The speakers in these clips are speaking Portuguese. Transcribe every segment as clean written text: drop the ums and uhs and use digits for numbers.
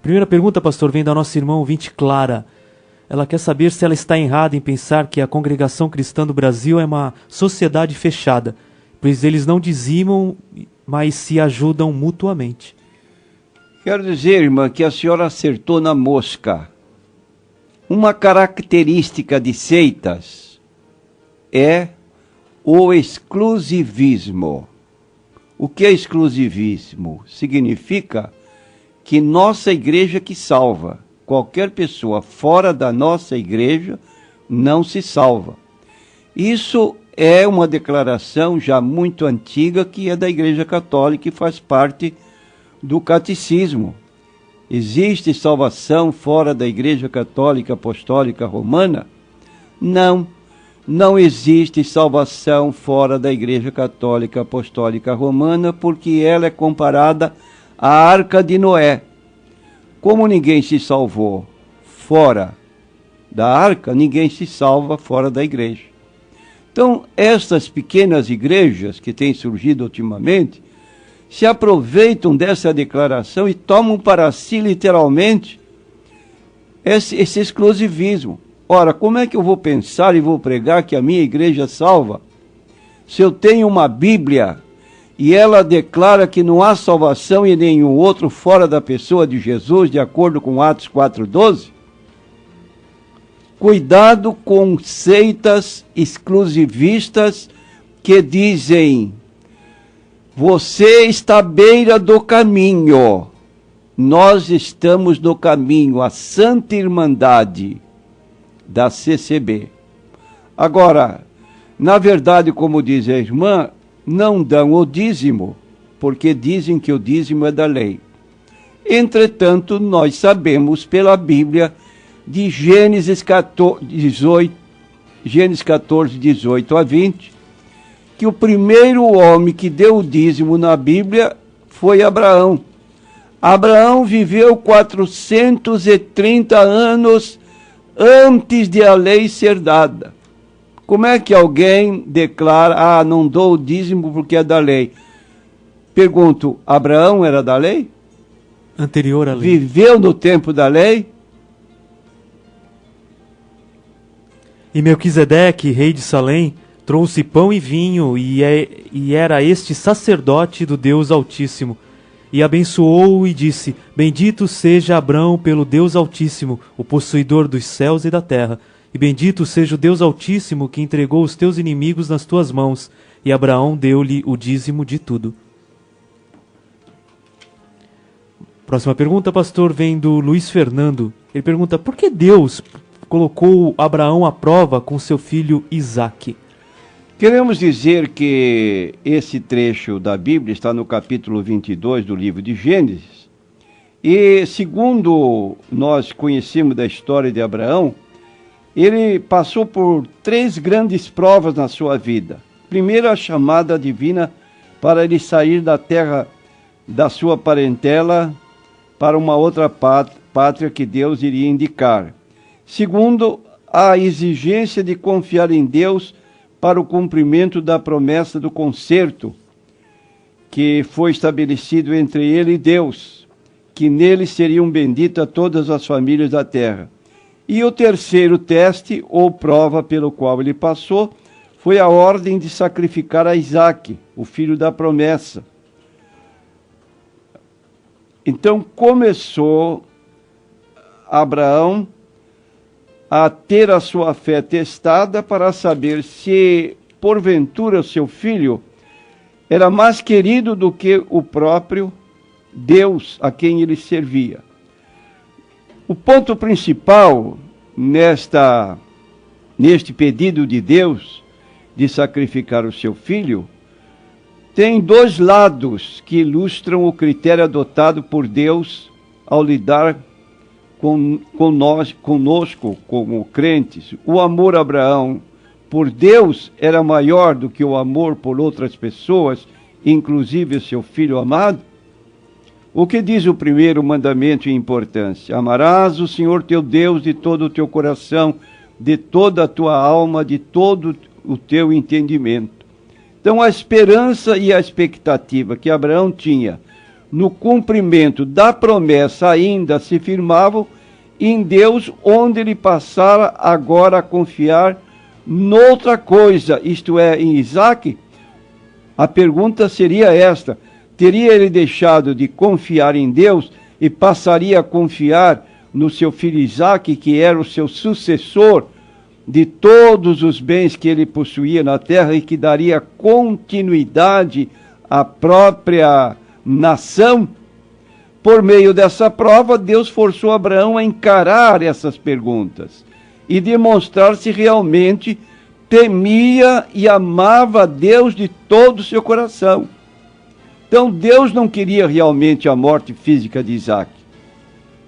primeira pergunta, pastor, vem da nossa irmã ouvinte Clara. Ela quer saber se ela está errada em pensar que a congregação cristã do Brasil é uma sociedade fechada, pois eles não dizimam, mas se ajudam mutuamente. Quero dizer, irmã, que a senhora acertou na mosca. Uma característica de seitas é o exclusivismo. O que é exclusivismo? Significa que nossa igreja que salva. Qualquer pessoa fora da nossa igreja não se salva. Isso é uma declaração já muito antiga que é da Igreja Católica e faz parte do catecismo. Existe salvação fora da Igreja Católica Apostólica Romana? Não, não existe salvação fora da Igreja Católica Apostólica Romana, porque ela é comparada à Arca de Noé. Como ninguém se salvou fora da arca, ninguém se salva fora da igreja. Então, estas pequenas igrejas que têm surgido ultimamente, se aproveitam dessa declaração e tomam para si, literalmente, esse exclusivismo. Ora, como é que eu vou pensar e vou pregar que a minha igreja salva, se eu tenho uma Bíblia e ela declara que não há salvação em nenhum outro fora da pessoa de Jesus, de acordo com Atos 4:12? Cuidado com seitas exclusivistas que dizem: você está à beira do caminho. Nós estamos no caminho, a Santa Irmandade da CCB. Agora, na verdade, como diz a irmã, não dão o dízimo, porque dizem que o dízimo é da lei. Entretanto, nós sabemos pela Bíblia de Gênesis 14, 18 a 20, que o primeiro homem que deu o dízimo na Bíblia foi Abraão. Abraão viveu 430 anos antes de a lei ser dada. Como é que alguém declara, não dou o dízimo porque é da lei? Pergunto, Abraão era da lei? Anterior à lei. Viveu no tempo da lei? E Melquisedeque, rei de Salém, trouxe pão e vinho, e era este sacerdote do Deus Altíssimo. E abençoou-o e disse: bendito seja Abrão pelo Deus Altíssimo, o possuidor dos céus e da terra. E bendito seja o Deus Altíssimo, que entregou os teus inimigos nas tuas mãos. E Abraão deu-lhe o dízimo de tudo. Próxima pergunta, pastor, vem do Luiz Fernando. Ele pergunta: por que Deus colocou Abraão à prova com seu filho Isaque? Queremos dizer que esse trecho da Bíblia está no capítulo 22 do livro de Gênesis. E segundo nós conhecemos da história de Abraão, ele passou por 3 grandes provas na sua vida. Primeiro, a chamada divina para ele sair da terra da sua parentela para uma outra pátria que Deus iria indicar. Segundo, a exigência de confiar em Deus para o cumprimento da promessa do concerto que foi estabelecido entre ele e Deus, que nele seriam benditas todas as famílias da terra. E o terceiro teste, ou prova pelo qual ele passou, foi a ordem de sacrificar a Isaque, o filho da promessa. Então começou Abraão a ter a sua fé testada para saber se, porventura, seu filho era mais querido do que o próprio Deus a quem ele servia. O ponto principal neste pedido de Deus de sacrificar o seu filho tem 2 lados que ilustram o critério adotado por Deus ao lidar conosco como crentes. O amor a Abraão por Deus era maior do que o amor por outras pessoas, inclusive seu filho amado. O que diz o primeiro mandamento em importância? Amarás o Senhor teu Deus de todo o teu coração, de toda a tua alma, de todo o teu entendimento. Então a esperança e a expectativa que Abraão tinha no cumprimento da promessa ainda se firmavam em Deus, onde ele passara agora a confiar noutra coisa, isto é, em Isaque. A pergunta seria esta: teria ele deixado de confiar em Deus e passaria a confiar no seu filho Isaque, que era o seu sucessor de todos os bens que ele possuía na terra e que daria continuidade à própria nação? Por meio dessa prova, Deus forçou Abraão a encarar essas perguntas e demonstrar se realmente temia e amava a Deus de todo o seu coração. Então Deus não queria realmente a morte física de Isaque.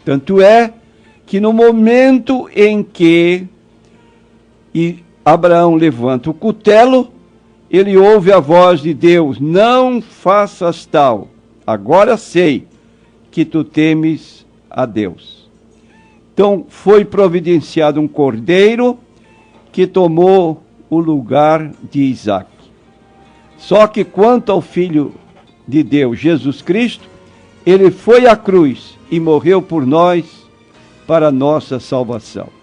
Tanto é que no momento em que Abraão levanta o cutelo, ele ouve a voz de Deus: não faças tal, agora sei que tu temes a Deus. Então foi providenciado um cordeiro que tomou o lugar de Isaque. Só que quanto ao Filho de Deus, Jesus Cristo, ele foi à cruz e morreu por nós para a nossa salvação.